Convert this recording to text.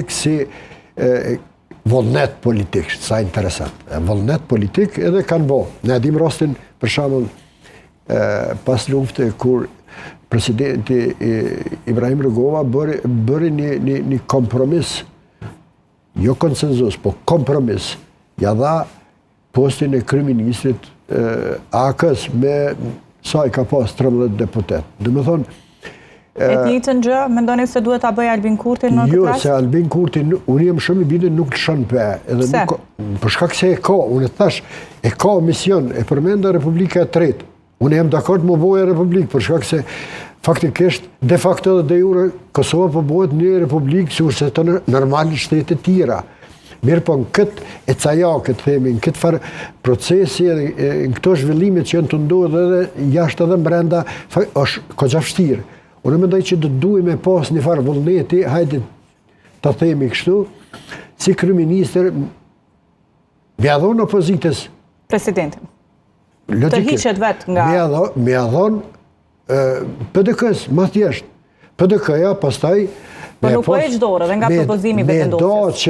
si vullnet politik, sa interesant. Vullnet politik edhe kanë bo. Ne dim rastin, për shembull, pas lufte, kur presidenti Ibrahim Rugova bëri një kompromis, jo konsenzus, po kompromis, ja dha postin e kryeministrit AK-s me sa i ka pas 13 deputet. Dhe me thonë, e të njëjtën gjë, mendoni se duhet ta bëj Albin Kurti në këtë rast? Jo, se Albin Kurti, unë jam shumë i bindur nuk të shon për. Pse? Për shkak se e ka, unë thash, e ka mision, e përmenda Republika e Tretë. Unë jam dakord më bëjë Republikë, për shkak se faktikisht, de facto dhe de jure, Kosova po bëhet një republikë si urse të normal shtetet tjera. Mirë po në këtë e cajake, të themi, në këtë farë procesi, në këto zhvillimit që janë të ndodhur edhe jashtë edhe brenda, është ka vështirë. Unë mendoj që do duhet me pas një farë vullneti, hajde të themi kështu, si kryeministër me adhon opozitës. Presidentin. Të hiqet vetë nga... Me adhon PDK-s, ma thjesht. PDK-ja, pastaj... Po nuk po e qdore dhe nga propozimi vetëndosjes.